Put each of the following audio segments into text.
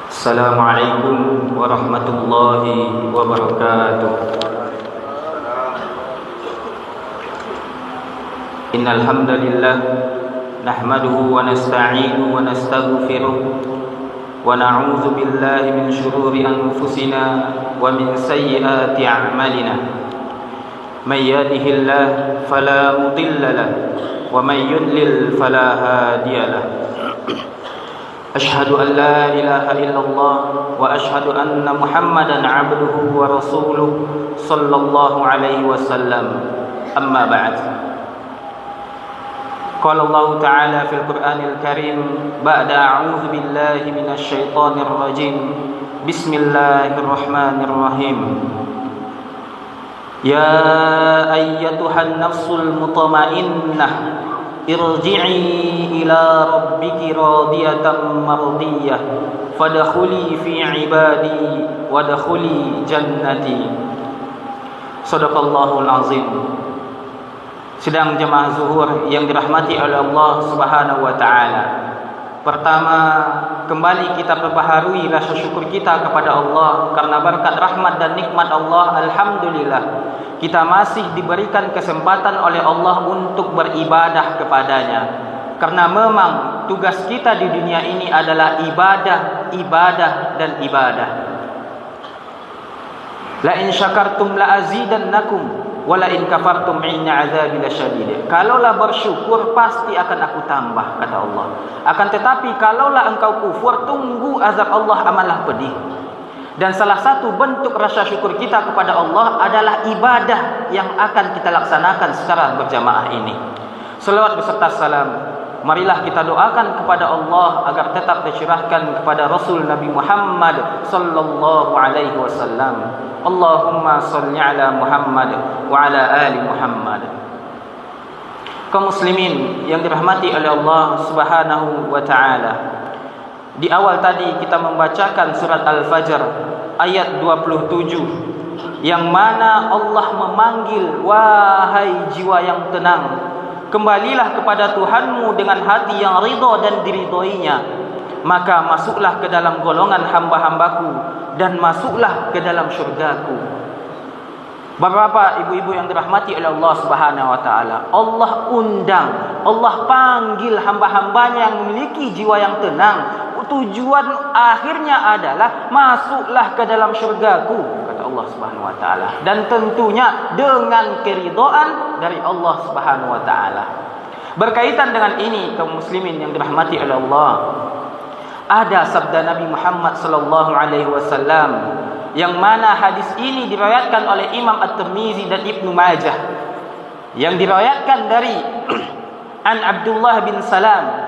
Assalamualaikum warahmatullahi wabarakatuh. Innal hamdalillah nahmaduhu wa nasta'inuhu wa nastaghfiruh wa na'udzu billahi min shururi anfusina wa min sayyiati a'malina. May yahdihillahu fala mudilla lahu wa may yudlil fala hadiya lahu. Asyhadu an la ilaha illallah wa asyhadu anna Muhammadan abduhu wa rasuluh sallallahu alaihi wasallam. Amma ba'd. Qala Allah Ta'ala fil Qur'anil Karim ba'da a'udzu billahi minasy syaithanir rajim. Bismillahirrahmanirrahim. Ya ayyatuhan nafsul mutmainnah irji'i ila rabbiki radiyatan mardiyah fadkhuli fi ibadi wadkhuli jannati. Shadaqallahul azim. Sidang jemaah zuhur yang dirahmati oleh Allah Subhanahu wa taala. Pertama, kembali kita perbaharui rasa syukur kita kepada Allah karena berkat rahmat dan nikmat Allah. Alhamdulillah, kita masih diberikan kesempatan oleh Allah untuk beribadah kepadanya. Karena memang tugas kita di dunia ini adalah ibadah, ibadah dan ibadah. La in syakartum la azidannakum wala in kafartum inna azabi lasyadid. Kalaulah bersyukur pasti akan aku tambah, kata Allah. Akan tetapi kalaulah engkau kufur, tunggu azab Allah amalah pedih. Dan salah satu bentuk rasa syukur kita kepada Allah adalah ibadah yang akan kita laksanakan secara berjamaah ini. Selawat beserta salam, marilah kita doakan kepada Allah agar tetap tercurahkan kepada Rasul Nabi Muhammad sallallahu alaihi wasallam. Allahumma salli ala Muhammad wa ala ali Muhammad. Kaum muslimin yang dirahmati oleh Allah Subhanahu wa taala. Di awal tadi kita membacakan surat Al-Fajr ayat 27 yang mana Allah memanggil, wahai jiwa yang tenang, kembalilah kepada Tuhanmu dengan hati yang ridha dan diridhoinya, maka masuklah ke dalam golongan hamba-hambaku dan masuklah ke dalam syurgaku. Bapak-bapak, ibu-ibu yang dirahmati oleh Allah Subhanahu wa taala, Allah undang, Allah panggil hamba-hambanya yang memiliki jiwa yang tenang. Tujuan akhirnya adalah masuklah ke dalam syurgaku, kata Allah Subhanahu wa taala, dan tentunya dengan keridhaan dari Allah Subhanahu wa taala. Berkaitan dengan ini, kaum muslimin yang dirahmati oleh Allah, ada sabda Nabi Muhammad sallallahu alaihi wasallam yang mana hadis ini diriwayatkan oleh Imam At-Tirmizi dan Ibnu Majah, yang diriwayatkan dari An Abdullah bin Salam.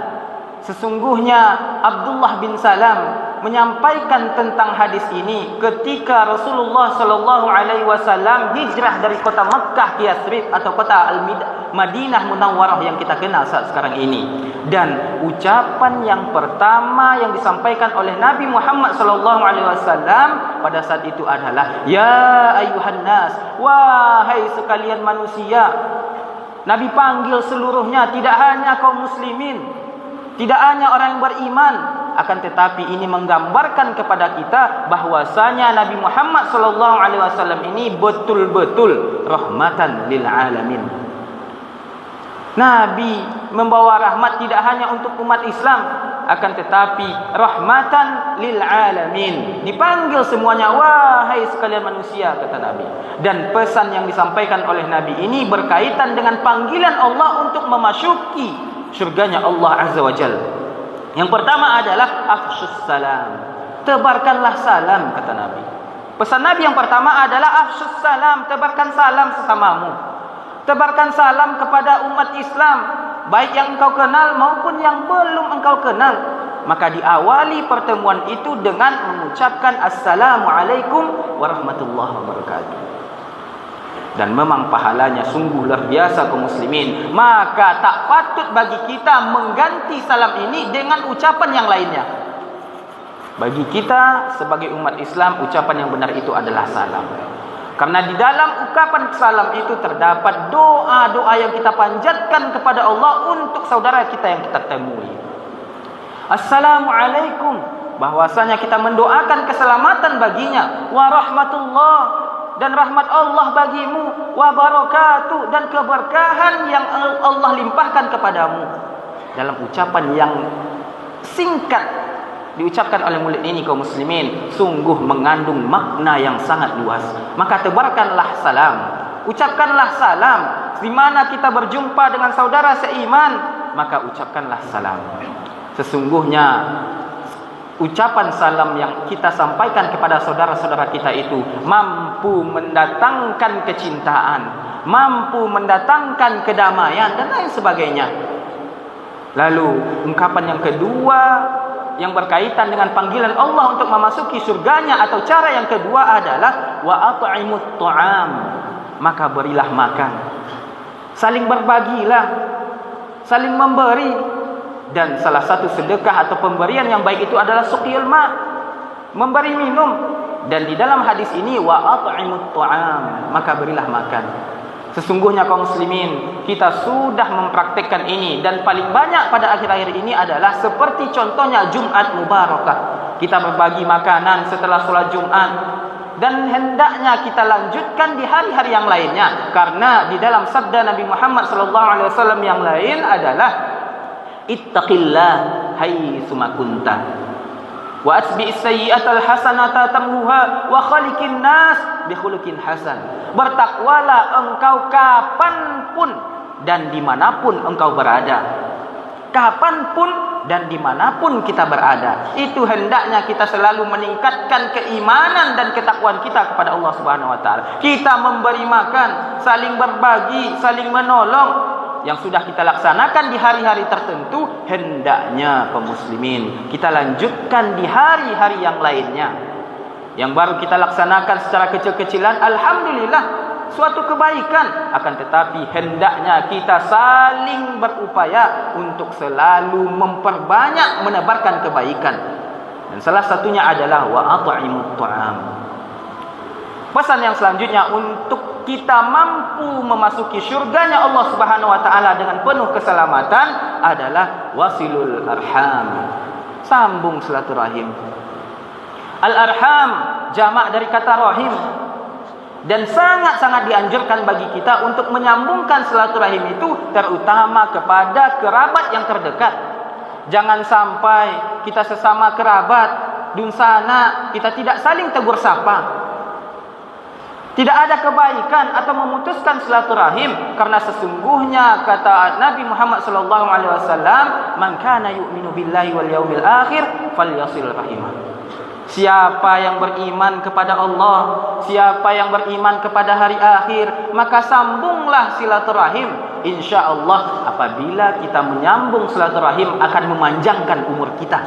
Sesungguhnya Abdullah bin Salam menyampaikan tentang hadis ini ketika Rasulullah sallallahu alaihi wasallam hijrah dari kota Makkah ke Yathrib atau kota Madinah Munawwarah yang kita kenal saat sekarang ini. Dan ucapan yang pertama yang disampaikan oleh Nabi Muhammad sallallahu alaihi wasallam pada saat itu adalah, ya ayuhan nas, wahai sekalian manusia. Nabi panggil seluruhnya, tidak hanya kaum muslimin, tidak hanya orang yang beriman, akan tetapi ini menggambarkan kepada kita bahwasanya Nabi Muhammad sallallahu alaihi wasallam ini betul-betul rahmatan lil alamin. Nabi membawa rahmat tidak hanya untuk umat Islam, akan tetapi rahmatan lil alamin. Dipanggil semuanya, wahai sekalian manusia, kata Nabi. Dan pesan yang disampaikan oleh Nabi ini berkaitan dengan panggilan Allah untuk memasuki syurganya Allah Azza wa Jalla. Yang pertama adalah afshus salam, tebarkanlah salam, kata Nabi. Pesan Nabi yang pertama adalah afshus salam, tebarkan salam sesamamu. Tebarkan salam kepada umat Islam, baik yang engkau kenal maupun yang belum engkau kenal. Maka diawali pertemuan itu dengan mengucapkan Assalamualaikum warahmatullahi wabarakatuh. Dan memang pahalanya sungguh luar biasa kaum muslimin. Maka tak patut bagi kita mengganti salam ini dengan ucapan yang lainnya. Bagi kita sebagai umat Islam, ucapan yang benar itu adalah salam. Karena di dalam ucapan salam itu terdapat doa-doa yang kita panjatkan kepada Allah untuk saudara kita yang kita temui. Assalamualaikum, bahwasanya kita mendoakan keselamatan baginya. Wa rahmatullah, dan rahmat Allah bagimu. Wa barakatuh, dan keberkahan yang Allah limpahkan kepadamu. Dalam ucapan yang singkat diucapkan oleh mulut ini kaum muslimin, sungguh mengandung makna yang sangat luas. Maka tebarkanlah salam, ucapkanlah salam di mana kita berjumpa dengan saudara seiman, maka ucapkanlah salam. Sesungguhnya ucapan salam yang kita sampaikan kepada saudara-saudara kita itu mampu mendatangkan kecintaan, mampu mendatangkan kedamaian dan lain sebagainya. Lalu ungkapan yang kedua yang berkaitan dengan panggilan Allah untuk memasuki surganya, atau cara yang kedua adalah wa at'imut ta'am, maka berilah makan. Saling berbagilah, saling memberi. Dan salah satu sedekah atau pemberian yang baik itu adalah suqyul ma', memberi minum. Dan di dalam hadis ini wa at'imut ta'am, maka berilah makan. Sesungguhnya kaum muslimin, kita sudah mempraktikkan ini, dan paling banyak pada akhir-akhir ini adalah seperti contohnya Jumat Mubarakah. Kita berbagi makanan setelah sholat Jumat, dan hendaknya kita lanjutkan di hari-hari yang lainnya, karena di dalam sabda Nabi Muhammad SAW yang lain adalah ittaqillah haitsu ma kunta wa atbi'is sayyi'atal hasanata tamhuha wa khaliqin nas bi khuluqin hasan. Bertakwalah engkau kapanpun dan dimanapun engkau berada. Kapanpun dan dimanapun kita berada, itu hendaknya kita selalu meningkatkan keimanan dan ketakwaan kita kepada Allah Subhanahu wa taala. Kita memberi makan, saling berbagi, saling menolong, yang sudah kita laksanakan di hari-hari tertentu, hendaknya kaum muslimin kita lanjutkan di hari-hari yang lainnya. Yang baru kita laksanakan secara kecil-kecilan, alhamdulillah, suatu kebaikan. Akan tetapi hendaknya kita saling berupaya untuk selalu memperbanyak menebarkan kebaikan. Dan salah satunya adalah wa at'imut ta'am. Pesan yang selanjutnya untuk kita mampu memasuki syurganya Allah Subhanahu wa taala dengan penuh keselamatan adalah wasilul arham. Sambung silaturahim. Al-arham jamak dari kata rahim, dan sangat-sangat dianjurkan bagi kita untuk menyambungkan silaturahim itu terutama kepada kerabat yang terdekat. Jangan sampai kita sesama kerabat dunsana kita tidak saling tegur sapa, tidak ada kebaikan atau memutuskan silaturahim, karena sesungguhnya kata Nabi Muhammad SAW, man kana yu'minu billahi wal yaumil akhir falyasil rahimah. Siapa yang beriman kepada Allah, siapa yang beriman kepada hari akhir, maka sambunglah silaturahim. InsyaAllah apabila kita menyambung silaturahim akan memanjangkan umur kita.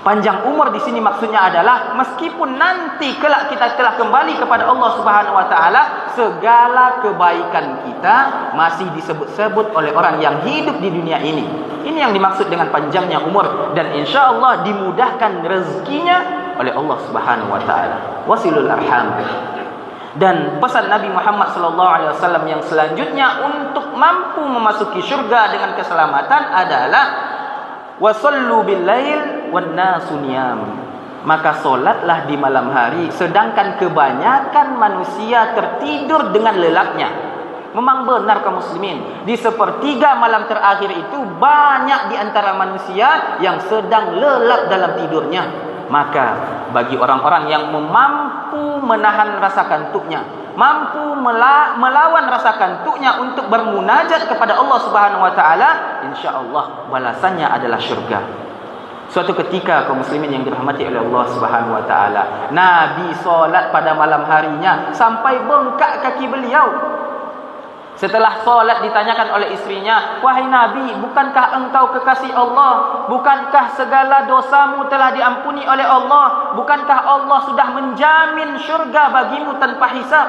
Panjang umur di sini maksudnya adalah meskipun nanti kelak kita telah kembali kepada Allah Subhanahu wa taala, segala kebaikan kita masih disebut-sebut oleh orang yang hidup di dunia ini. Ini yang dimaksud dengan panjangnya umur, dan insyaallah dimudahkan rezekinya oleh Allah Subhanahu wa taala. Wasilul arham. Dan pesan Nabi Muhammad SAW yang selanjutnya untuk mampu memasuki syurga dengan keselamatan adalah wasallu billail wan nasu niyam. Maka solatlah di malam hari sedangkan kebanyakan manusia tertidur dengan lelapnya. Memang benar kaum muslimin, di sepertiga malam terakhir itu banyak di antara manusia yang sedang lelap dalam tidurnya. Maka bagi orang-orang yang mampu menahan rasa kantuknya, mampu melawan rasa kantuknya untuk bermunajat kepada Allah Subhanahu wa taala, insyaallah balasannya adalah syurga. Suatu ketika kaum muslimin yang dirahmati oleh Allah Subhanahu wa taala, Nabi solat pada malam harinya sampai bengkak kaki beliau. Setelah solat ditanyakan oleh istrinya, "Wahai Nabi, bukankah engkau kekasih Allah? Bukankah segala dosamu telah diampuni oleh Allah? Bukankah Allah sudah menjamin syurga bagimu tanpa hisab?"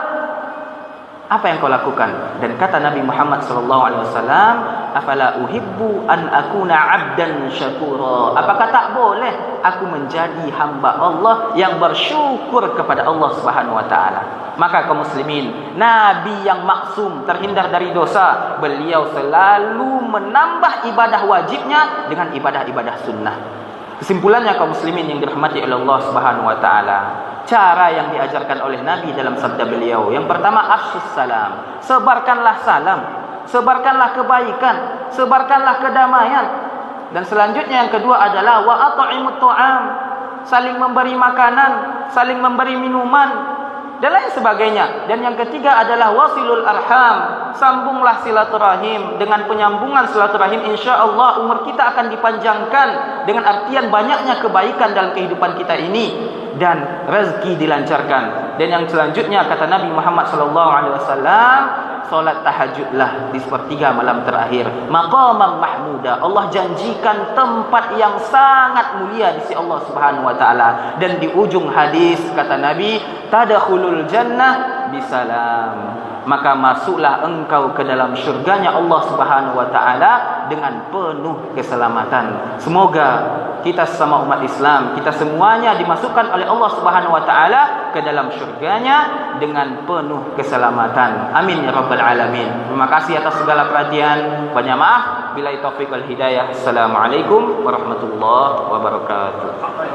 Apa yang kau lakukan? Dan kata Nabi Muhammad sallallahu alaihi wasallam, afala uhibbu an akuna 'abdan syakura. Apakah tak boleh aku menjadi hamba Allah yang bersyukur kepada Allah Subhanahu wa taala? Maka kaum muslimin, Nabi yang maksum, terhindar dari dosa, beliau selalu menambah ibadah wajibnya dengan ibadah-ibadah sunnah. Kesimpulannya kaum muslimin yang dirahmati oleh Allah Subhanahu wa taala, cara yang diajarkan oleh Nabi dalam sabda beliau, yang pertama afsus salam, sebarkanlah salam, sebarkanlah kebaikan, sebarkanlah kedamaian. Dan selanjutnya yang kedua adalah wa at'imut ta'am, saling memberi makanan, saling memberi minuman dan lain sebagainya. Dan yang ketiga adalah wasilul arham, sambunglah silaturahim. Dengan penyambungan silaturahim, insya-Allah umur kita akan dipanjangkan dengan artian banyaknya kebaikan dalam kehidupan kita ini dan rezeki dilancarkan. Dan yang selanjutnya kata Nabi Muhammad sallallahu alaihi wasallam, solat tahajudlah di sepertiga malam terakhir, maqamam mahmuda. Allah janjikan tempat yang sangat mulia di sisi Allah Subhanahu wa taala. Dan di ujung hadis kata Nabi, tadkhulul jannah bisalam, maka masuklah engkau ke dalam syurganya Allah Subhanahu wa taala dengan penuh keselamatan. Semoga kita sesama umat Islam, kita semuanya dimasukkan oleh Allah Subhanahu wa taala ke dalam syurganya dengan penuh keselamatan. Amin ya rabbal alamin. Terima kasih atas segala perhatian. Banyak maaf. Billahi taufiq wal hidayah. Assalamualaikum warahmatullahi wabarakatuh.